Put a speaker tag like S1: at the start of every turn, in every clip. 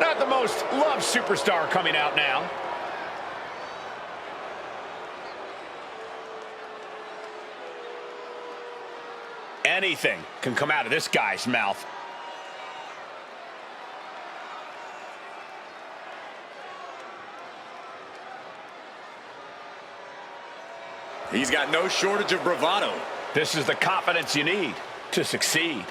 S1: Not the most loved superstar coming out now. Anything can come out of this guy's mouth.
S2: He's got no shortage of bravado.
S1: This is the confidence you need to succeed.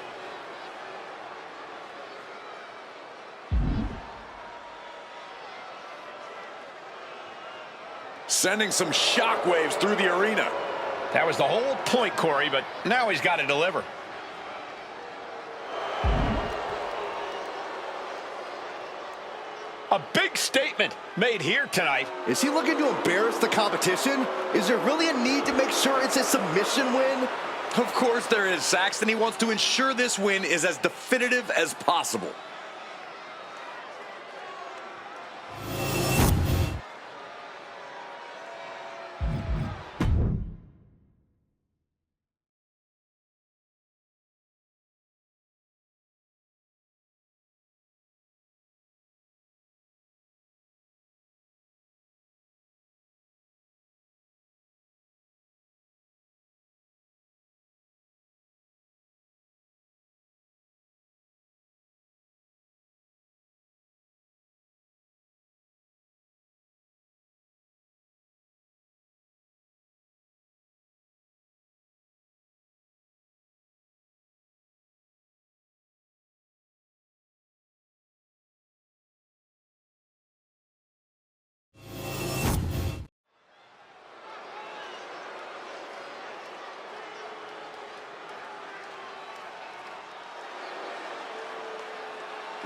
S2: Sending some shockwaves through the arena.
S1: That was the whole point, Corey, but now he's got to deliver. A big statement made here tonight.
S3: Is he looking to embarrass the competition? Is there really a need to make sure it's a submission win?
S2: Of course there is, Saxton. He wants to ensure this win is as definitive as possible.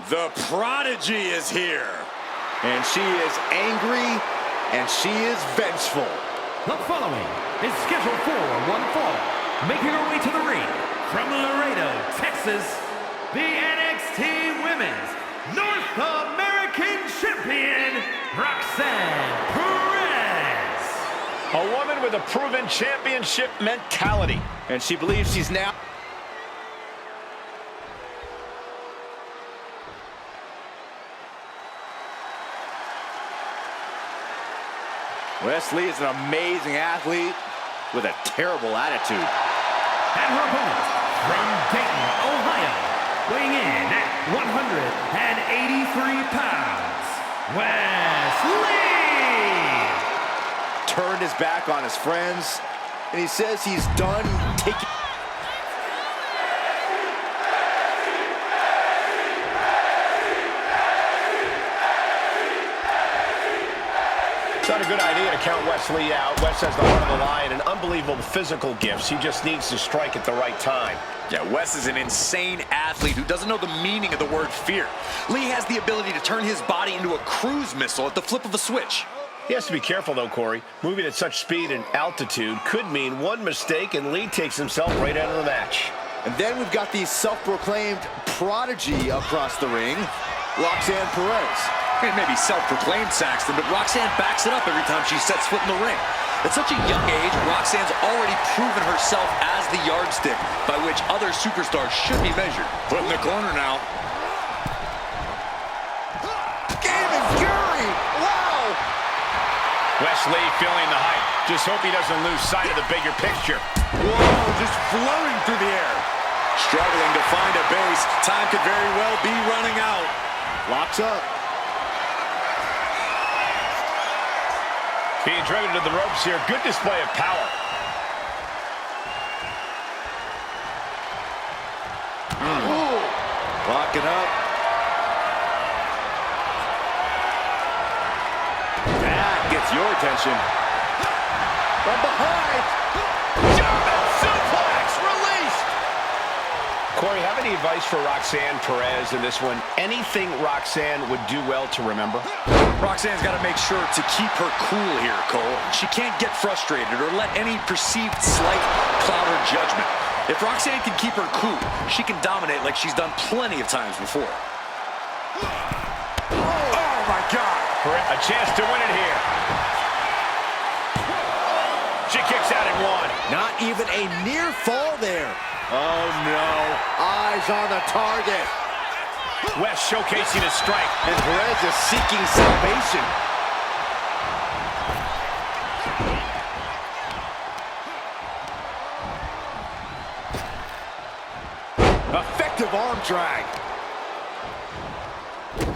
S2: The Prodigy is here.
S3: And she is angry, and she is vengeful.
S4: The following is scheduled for one fall. Making her way to the ring from Laredo, Texas, the NXT Women's North American Champion, Roxanne Perez.
S1: A woman with a proven championship mentality.
S3: And she believes she's now... Wesley is an amazing athlete with a terrible attitude.
S4: And her opponent from Dayton, Ohio, weighing in at 183 pounds, Wesley!
S3: Turned his back on his friends, and he says he's done taking...
S1: It's not a good idea to count Wesley out. Wes has the heart of the lion and unbelievable physical gifts. He just needs to strike at the right time.
S2: Yeah, Wes is an insane athlete who doesn't know the meaning of the word fear. Lee has the ability to turn his body into a cruise missile at the flip of a switch.
S1: He has to be careful, though, Corey. Moving at such speed and altitude could mean one mistake and Lee takes himself right out of the match.
S3: And then we've got the self-proclaimed prodigy across the ring, Roxanne Perez.
S2: It may be self-proclaimed, Saxton, but Roxanne backs it up every time she sets foot in the ring. At such a young age, Roxanne's already proven herself as the yardstick by which other superstars should be measured. Put in the corner now.
S3: Game and fury! Wow!
S1: Wesley feeling the hype. Just hope he doesn't lose sight of the bigger picture.
S2: Whoa, just floating through the air. Struggling to find a base. Time could very well be running out.
S3: Locks up.
S1: Being driven to the ropes here. Good display of power.
S3: Locking up. That gets your attention. From behind.
S1: German suplex released. Corey, have any advice for Roxanne Perez in this one? Anything Roxanne would do well to remember?
S2: Roxanne's got to make sure to keep her cool here, Cole. She can't get frustrated or let any perceived slight cloud her judgment. If Roxanne can keep her cool, she can dominate like she's done plenty of times before. Oh, my God.
S1: A chance to win it here. She kicks out at one.
S3: Not even a near fall there. Oh, no. Eyes on the target.
S1: West showcasing his strength.
S3: And Perez is seeking salvation. Effective arm drag.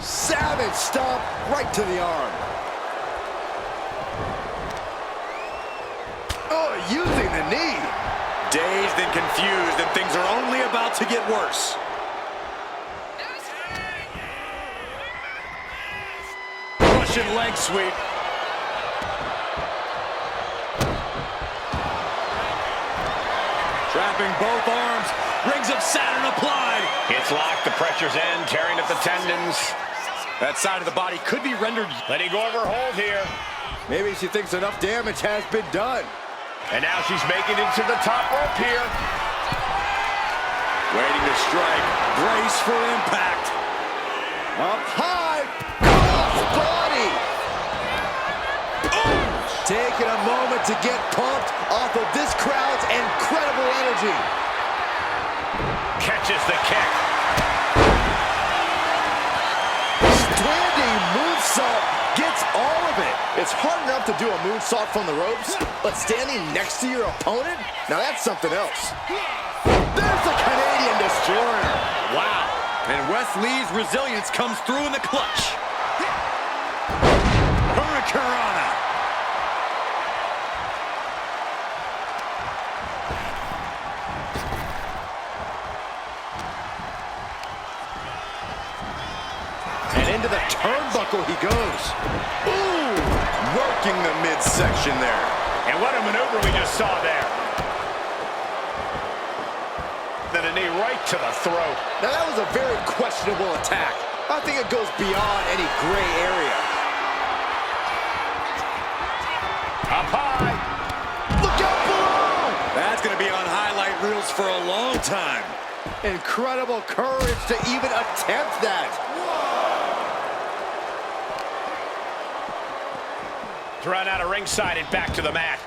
S3: Savage stomp right to the arm. Oh, using the knee.
S2: Dazed and confused, and things are only about to get worse. Russian leg sweep. Trapping both arms. Rings of Saturn applied.
S1: It's locked. The pressure's in. Tearing at the tendons.
S2: That side of the body could be rendered.
S1: Letting go of her hold here.
S3: Maybe she thinks enough damage has been done.
S1: And now she's making it to the top rope here.
S2: Waiting to strike. Brace for impact.
S3: Up high. Cross body. Boom. Taking a moment to get pumped off of this crowd's incredible energy.
S1: Catches the kick.
S3: Standing moonsault gets all of it. It's hard enough to do a moonsault from the ropes, but standing next to your opponent, now that's something else. There's the Canadian Destroyer.
S2: Wow. And Wes Lee's resilience comes through in the clutch. Hurricanrana.
S3: And into the turnbuckle he goes. Ooh, working the midsection there.
S1: And what a maneuver we just saw there. Then a knee right to the throat.
S3: Now that was a very questionable attack. I think it goes beyond any gray area.
S1: Up high.
S3: Look out below!
S2: That's going to be on highlight reels for a long time.
S3: Incredible courage to even attempt that.
S1: Thrown out of ringside and back to the mat.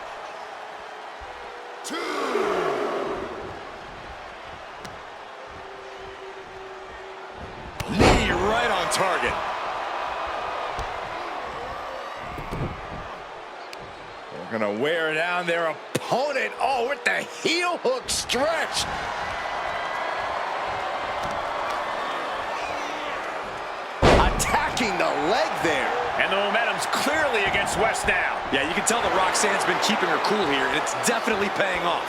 S2: Knee right on target.
S3: They're gonna wear down their opponent. Oh, with the heel hook stretch. Attacking the leg there.
S1: And the momentum's clearly against West now.
S2: Yeah, you can tell that Roxanne's been keeping her cool here, and it's definitely paying off.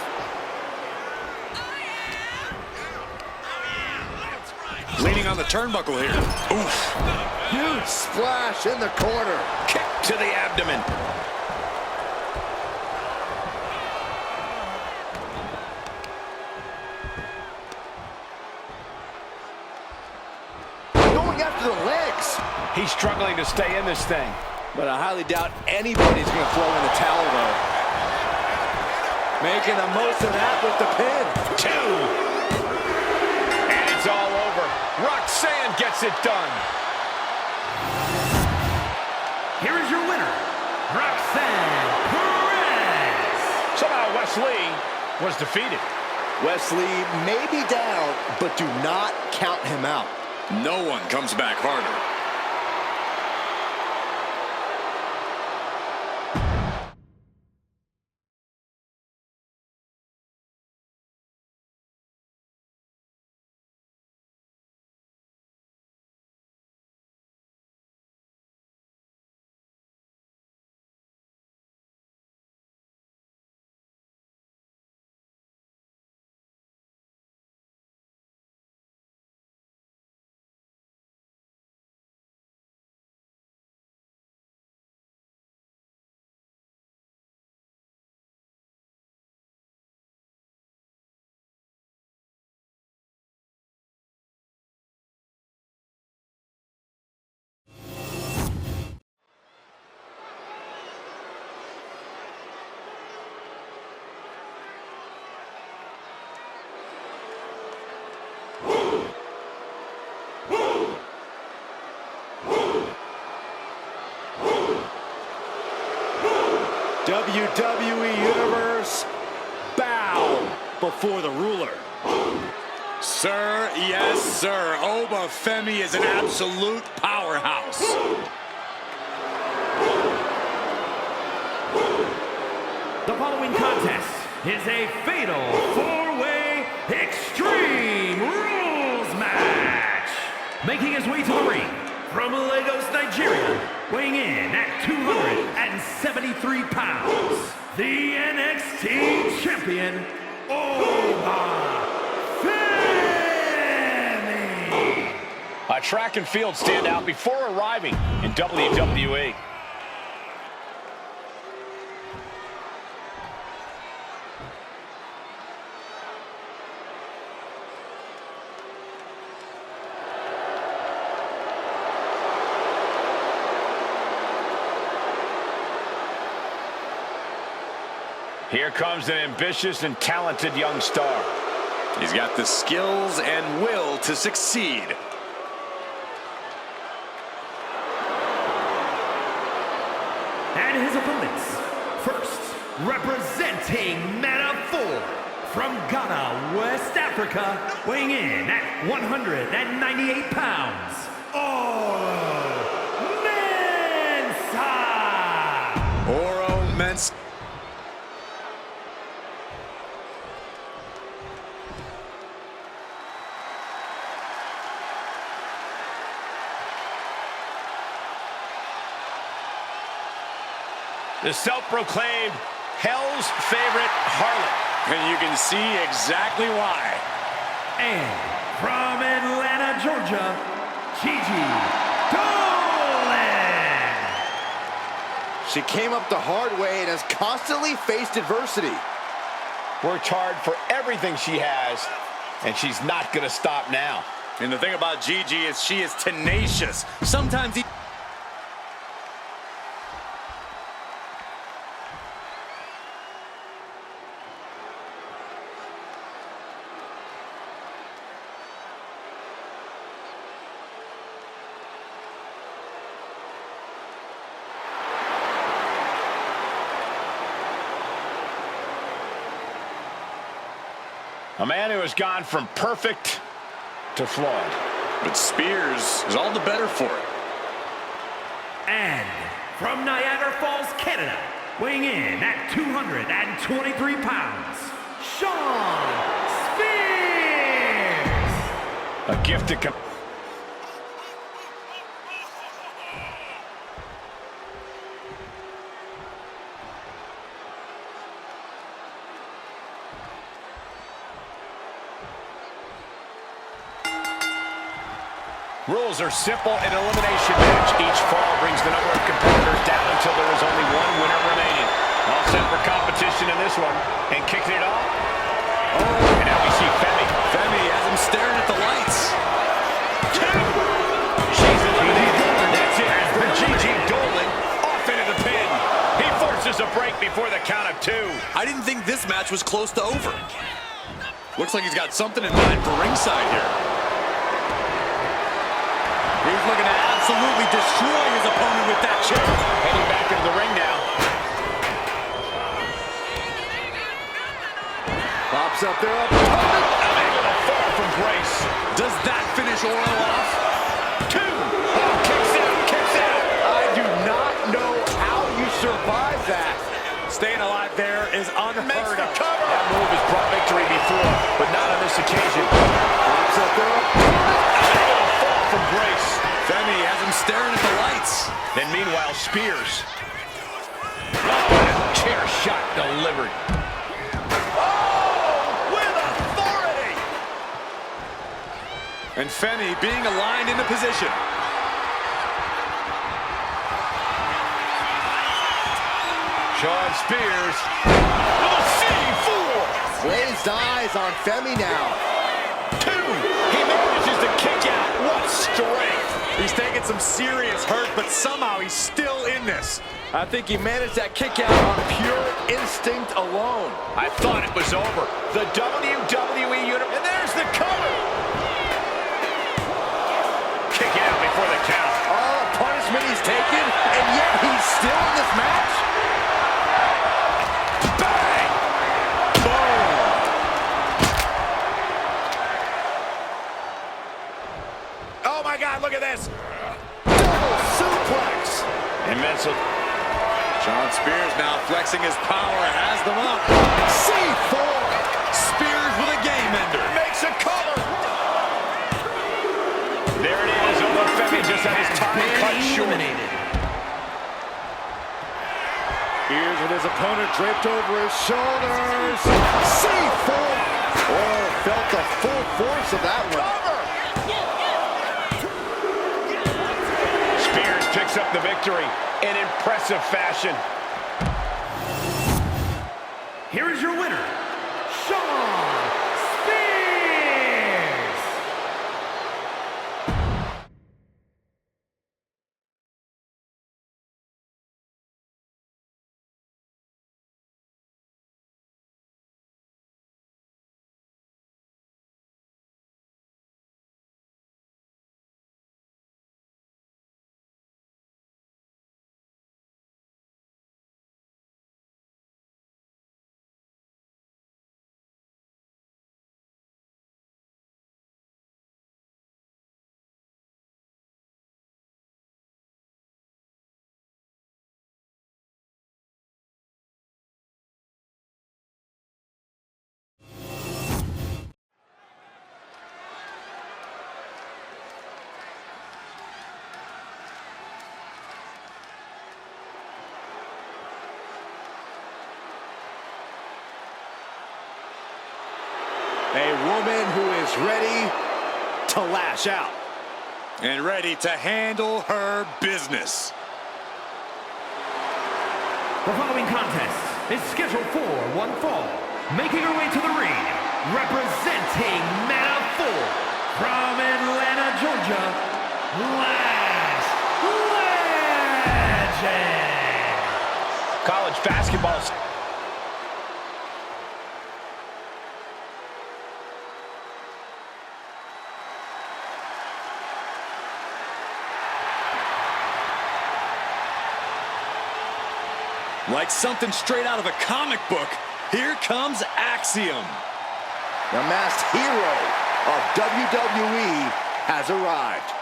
S2: Leaning on the turnbuckle here. Oof.
S3: Huge splash in the corner.
S1: Kick to the abdomen.
S3: Going after the legs.
S1: He's struggling to stay in this thing.
S3: But I highly doubt anybody's going to throw in the towel, though. Making the most of that with the pin.
S1: 2. And it's all over. Roxanne gets it done.
S4: Here is your winner, Roxanne Perez.
S1: Somehow Wes Lee was defeated.
S3: Wesley may be down, but do not count him out.
S2: No one comes back harder.
S3: WWE Universe, bow before the ruler.
S2: Sir, yes, sir. Oba Femi is an absolute powerhouse.
S4: The following contest is a fatal four-way Extreme Rules match. Making his way to the ring from Lagos, Nigeria, weighing in at 273 pounds, the NXT champion, Oba Femi.
S1: A track and field standout before arriving in WWE. Here comes an ambitious and talented young star.
S2: He's got the skills and will to succeed.
S4: And his opponents, first, representing Men of 4, from Ghana, West Africa, weighing in at 198 pounds, Oro Mensah.
S2: Oro Mensah.
S1: The self-proclaimed Hell's favorite harlot.
S2: And you can see exactly why.
S4: And from Atlanta, Georgia, Gigi Dolan.
S3: She came up the hard way and has constantly faced adversity.
S1: Worked hard for everything she has, and she's not going to stop now.
S2: And the thing about Gigi is she is tenacious. Sometimes
S1: A man who has gone from perfect to flawed.
S2: But Spears is all the better for it.
S4: And from Niagara Falls, Canada, weighing in at 223 pounds, Shawn Spears.
S1: A gifted Rules are simple in an elimination match. Each fall brings the number of competitors down until there is only one winner remaining. All set for competition in this one. And kicking it off. Oh, and now we see Femi.
S2: Femi has him staring at the lights.
S1: She's eliminated. That's it for Gigi Dolan. Off into the pin. He forces a break before the count of 2.
S2: I didn't think this match was close to over. Looks like he's got something in mind for ringside here. He's looking to absolutely destroy his opponent with that chair.
S1: Heading back into the ring now.
S3: Pops up there.
S1: Able to fall from Grace.
S2: Does that finish Oro off?
S1: 2. Oh, kicks out.
S3: I do not know how you survive that.
S2: Staying alive there is unheard
S1: Makes the
S2: of.
S1: cover. That move has brought victory before, but not on this occasion.
S3: Pops up there.
S1: Able to fall from Grace.
S2: Femi has him staring at the lights.
S1: Then meanwhile, Spears. Oh, and a chair shot delivered. Oh, with authority.
S2: And Femi being aligned into position.
S1: Shawn Spears with a C4.
S3: Glazed eyes on Femi now.
S1: 2. He manages to kick out. What strength.
S2: He's taking some serious hurt, but somehow he's still in this.
S3: I think he managed that kick out on pure instinct alone.
S1: I thought it was over. The WWE Universe. And there's the cover. Kick out before the count.
S3: All the punishment he's taken, and yet he's still in this match.
S1: Bang! Boom!
S2: Now flexing his power, has them up.
S3: C4.
S2: Spears with a game ender.
S1: Makes a cover. There it is. Olafemi just had his time cut short.
S4: Eliminated.
S3: Here's with his opponent draped over his shoulders. C4. Oh, felt the full force of that one.
S1: Spears picks up the victory in impressive fashion.
S4: Here is your winner, Shawn Spears.
S3: A woman who is ready to lash out.
S2: And ready to handle her business.
S4: The following contest is scheduled for one fall. Making her way to the ring, representing Manaful from Atlanta, Georgia, Lash Legend.
S1: College basketball.
S2: Like something straight out of a comic book, here comes Axiom.
S3: The masked hero of WWE has arrived.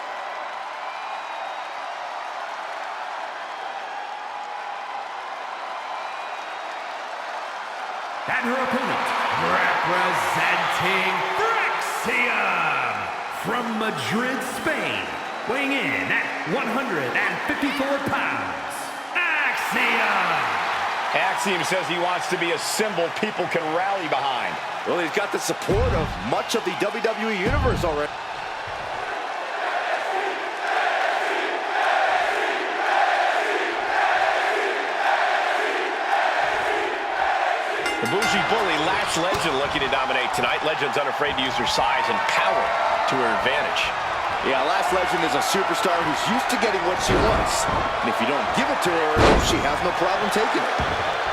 S4: And her opponent, representing Axiom from Madrid, Spain, weighing in at 154 pounds, Axiom.
S1: Axiom says he wants to be a symbol people can rally behind.
S3: Well, he's got the support of much of the WWE Universe already.
S1: The bougie bully Lash Legend looking to dominate tonight. Legend's unafraid to use her size and power to her advantage.
S3: Yeah, Lash Legend is a superstar who's used to getting what she wants. And if you don't give it to her, she has no problem taking it.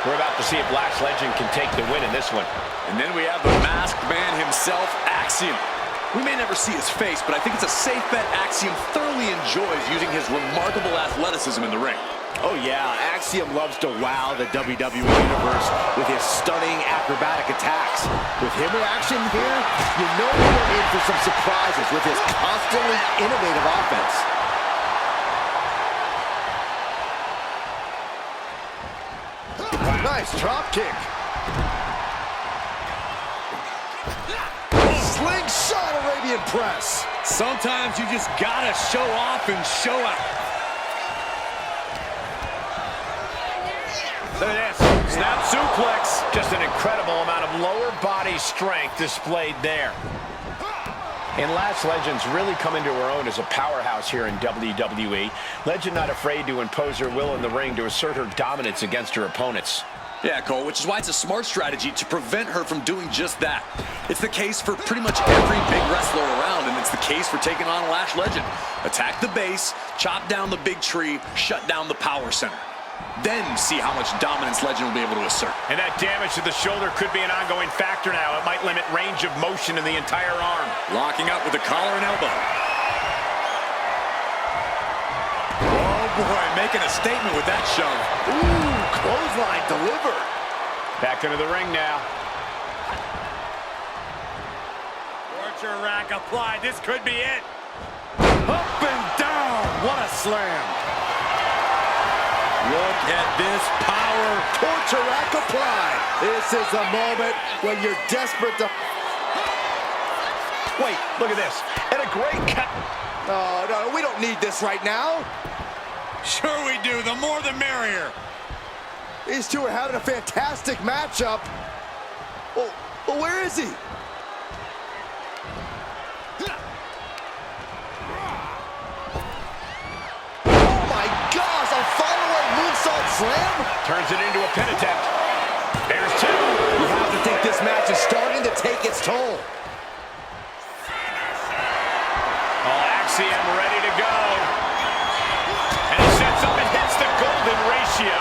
S1: We're about to see if Lash Legend can take the win in this one.
S2: And then we have the masked man himself, Axiom. We may never see his face, but I think it's a safe bet Axiom thoroughly enjoys using his remarkable athleticism in the ring.
S3: Oh yeah, Axiom loves to wow the WWE Universe with his stunning acrobatic attacks. With him in action here, you know you're in for some surprises with his constantly innovative offense. Nice drop kick. Slingshot Arabian press.
S2: Sometimes you just gotta show off and show out.
S1: Look at this. Snap suplex. Just an incredible amount of lower body strength displayed there. And Lash Legend's really come into her own as a powerhouse here in WWE. Legend not afraid to impose her will in the ring to assert her dominance against her opponents.
S2: Yeah, Cole, which is why it's a smart strategy to prevent her from doing just that. It's the case for pretty much every big wrestler around, and it's the case for taking on Lash Legend. Attack the base, chop down the big tree, shut down the power center. Then see how much dominance Legend will be able to assert.
S1: And that damage to the shoulder could be an ongoing factor now. It might limit range of motion in the entire arm.
S2: Locking up with the collar and elbow. Oh boy, making a statement with that shove.
S3: Ooh, clothesline delivered.
S1: Back into the ring now.
S2: Torture rack applied. This could be it. Up and down. What a slam. Look at this power.
S3: Torture rack applied. This is the moment when you're desperate to...
S1: Wait, look at this. And a great cut.
S3: Oh, no, we don't need this right now.
S2: Sure we do. The more the merrier.
S3: These two are having a fantastic matchup. Well, where is he? Oh my gosh, a follow-up moonsault slam?
S1: Turns it into a pin attempt. There's two.
S3: You have to think this match is starting to take its toll.
S1: Axiom ready to go. And he sets up and hits the golden ratio.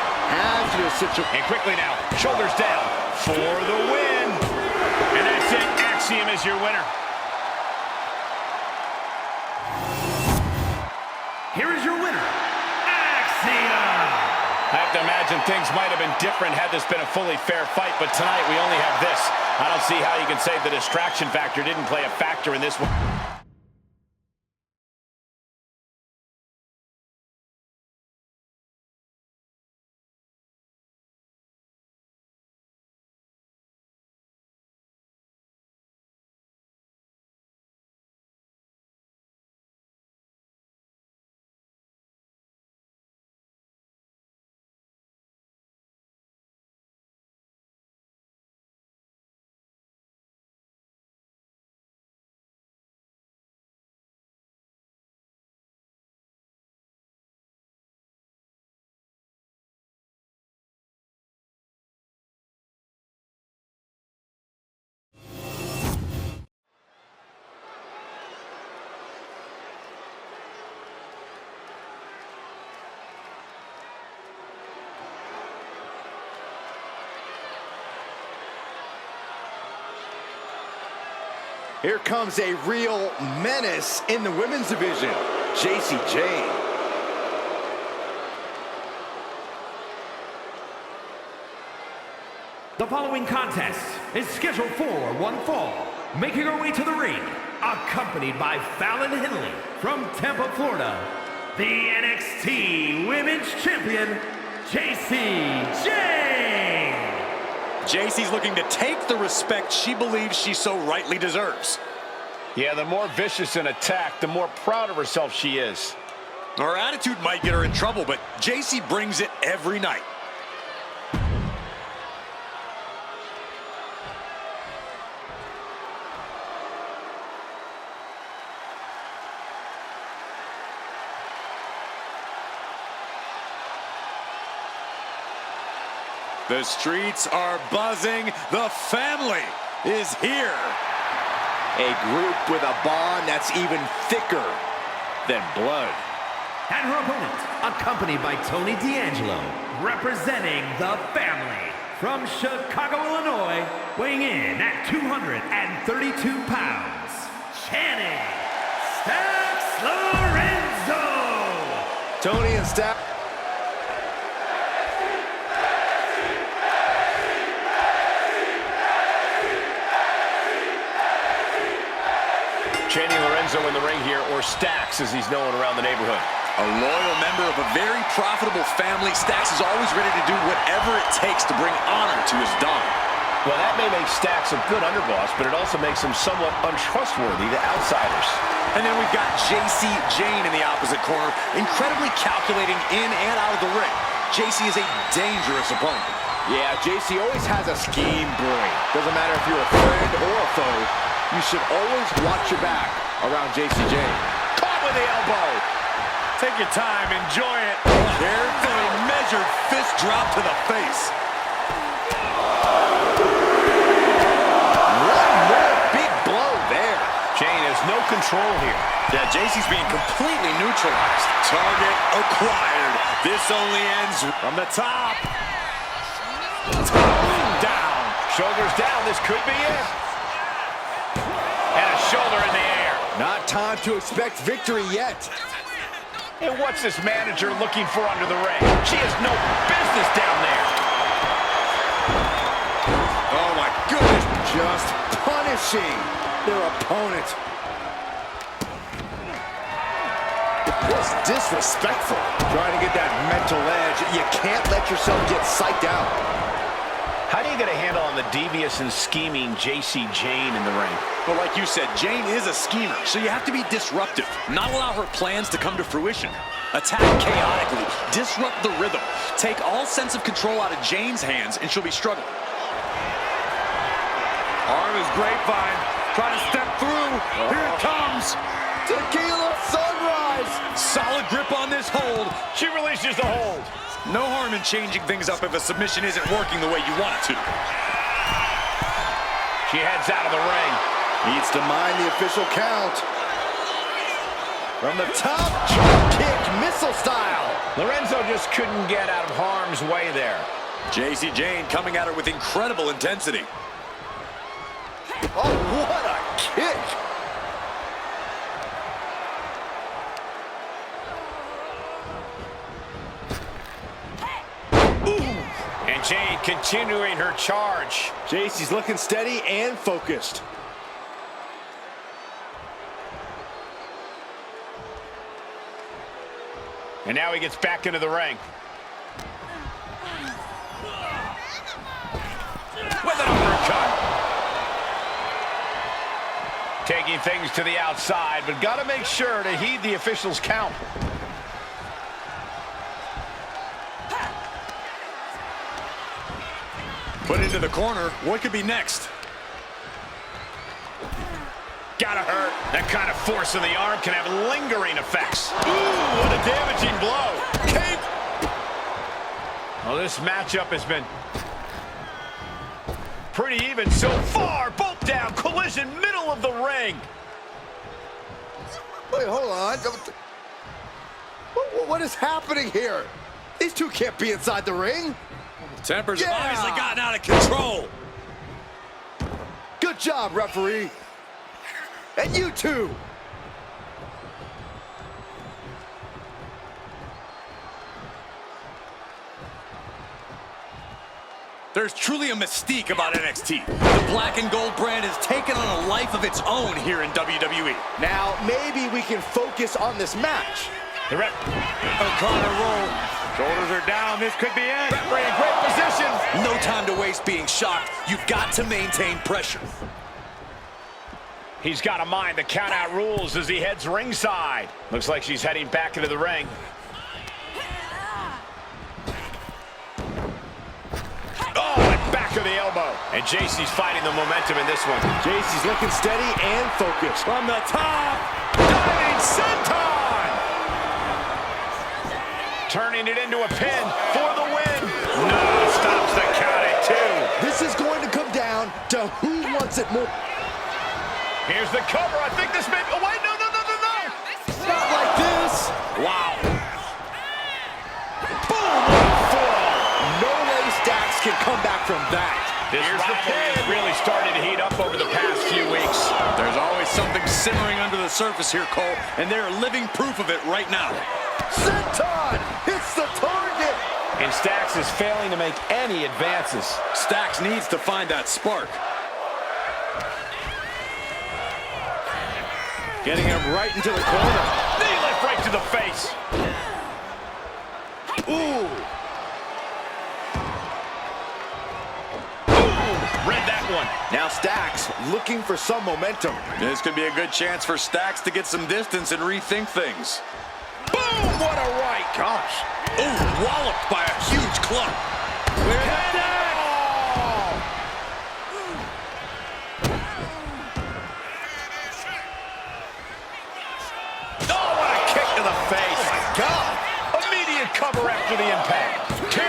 S1: And quickly now, shoulders down for the win. And that's it. Axiom is your winner.
S4: Here is your winner, Axiom.
S1: I have to imagine things might have been different had this been a fully fair fight, but tonight we only have this. I don't see how you can say the distraction factor didn't play a factor in this one.
S3: Here comes a real menace in the women's division, Jacy Jayne.
S4: The following contest is scheduled for one fall. Making her way to the ring, accompanied by Fallon Henley from Tampa, Florida, the NXT Women's Champion, Jacy Jayne.
S2: Jacy's looking to take the respect she believes she so rightly deserves.
S1: Yeah, the more vicious an attack, the more proud of herself she is.
S2: Her attitude might get her in trouble, but Jacy brings it every night. The streets are buzzing. The family is here.
S3: A group with a bond that's even thicker than blood.
S4: And her opponent, accompanied by Tony D'Angelo, representing the family from Chicago, Illinois, weighing in at 232 pounds, Channing Stacks Lorenzo.
S3: Tony and Stack.
S1: Channing Lorenzo in the ring here, or Stacks as he's known around the neighborhood.
S2: A loyal member of a very profitable family, Stacks is always ready to do whatever it takes to bring honor to his daughter.
S1: Well, that may make Stacks a good underboss, but it also makes him somewhat untrustworthy to outsiders.
S2: And then we've got Jacy Jayne in the opposite corner, incredibly calculating in and out of the ring. Jacy is a dangerous opponent.
S3: Yeah, Jacy always has a scheme brewing. Doesn't matter if you're a friend or a foe, you should always watch your back around Jacy Jayne.
S1: Caught with the elbow.
S2: Take your time, enjoy it. Carefully measured fist drop to the face.
S3: One more big blow there.
S1: Jayne has no control here.
S2: Yeah, Jacy's being completely neutralized. Target acquired. This only ends from the top.
S1: Down. Shoulders down. This could be it. And a shoulder in the air.
S3: Not time to expect victory yet.
S1: And what's this manager looking for under the ring? She has no business down there.
S2: Oh my goodness.
S3: Just punishing their opponent. Was disrespectful. Trying to get that mental edge. You can't let yourself get psyched out.
S1: How do you get a handle on the devious and scheming J.C. Jane in the ring?
S2: Well, like you said, Jane is a schemer, so you have to be disruptive. Not allow her plans to come to fruition. Attack chaotically. Disrupt the rhythm. Take all sense of control out of Jane's hands, and she'll be struggling.
S5: Arm is grapevine. Trying to step through. Here it comes.
S3: Tequila sunrise.
S2: Solid grip on this hold.
S1: She releases the hold.
S2: No harm in changing things up if a submission isn't working the way you want it to.
S1: She heads out of the ring.
S3: Needs to mind the official count. From the top, drop kick, missile style.
S1: Lorenzo just couldn't get out of harm's way there.
S2: J.C. Jane coming at her with incredible intensity.
S3: Oh, what a kick.
S1: And Jane continuing her charge.
S3: JC's looking steady and focused.
S1: And now he gets back into the ring. With an uppercut. Taking things to the outside, but got to make sure to heed the official's count.
S2: Put into the corner. What could be next?
S1: Gotta hurt. That kind of force in the arm can have lingering effects. Ooh, what a damaging blow. Cape. Well, this matchup has been pretty even so far. Both down. Collision, middle of the ring.
S3: Wait, hold on. What is happening here? These two can't be inside the ring.
S2: Tempers have obviously gotten out of control.
S3: Good job, referee. And you too.
S2: There's truly a mystique about NXT. The black and gold brand has taken on a life of its own here in WWE.
S3: Now, maybe we can focus on this match.
S1: The ref.
S5: O'Connor roll. Shoulders are down. This could be it.
S1: Referee in great position.
S2: No time to waste being shocked. You've got to maintain pressure.
S1: He's got to mind the count-out rules as he heads ringside. Looks like she's heading back into the ring. Oh, and back of the elbow. And JC's fighting the momentum in this one.
S3: JC's looking steady and focused.
S5: From the top.
S1: Diving senton! Turning it into a pin for the win. No, stops the count at 2.
S3: This is going to come down to who wants it more.
S1: Here's the cover. I think this may... Oh, wait, no.
S3: Not like this.
S1: Wow. Boom, what a forearm.
S3: No way Stacks can come back from that.
S1: This rivalry has really started to heat up over the past few weeks.
S2: There's always something simmering under the surface here, Cole, and they're living proof of it right now.
S3: Senton hits the target.
S1: And Stacks is failing to make any advances.
S2: Stacks needs to find that spark.
S3: Getting him right into the corner.
S1: Knee lift right to the face.
S3: Ooh.
S1: Read that one.
S3: Now Stacks looking for some momentum.
S2: This could be a good chance for Stacks to get some distance and rethink things.
S1: Boom, what a right.
S3: Gosh.
S2: Ooh, walloped by a huge club.
S1: Clear the deck. Oh, what a kick to the face. Oh, my God. Immediate cover after the impact. 2.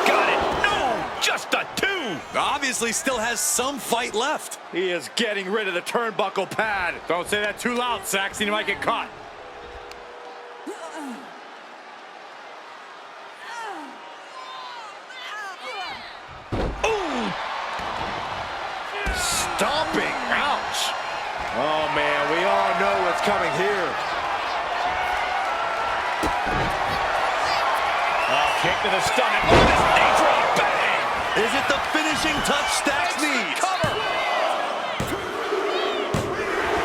S1: Got it. No, just a 2.
S2: Obviously still has some fight left.
S5: He is getting rid of the turnbuckle pad. Don't say that too loud, Saxon. You might get caught.
S1: Ooh.
S3: Stomping. Ouch. Oh, man, we all know what's coming here.
S1: Kick to the stomach. Oh, this knee drop. Bang.
S2: Is it the finishing touch Stacks needs?
S1: Cover.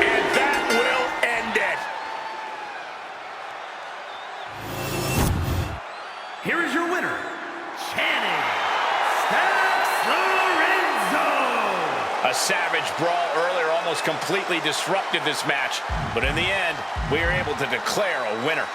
S1: And that will end it.
S4: here is your winner, Channing Lorenzo.
S1: A savage brawl earlier almost completely disrupted this match, but in the end, we are able to declare a winner.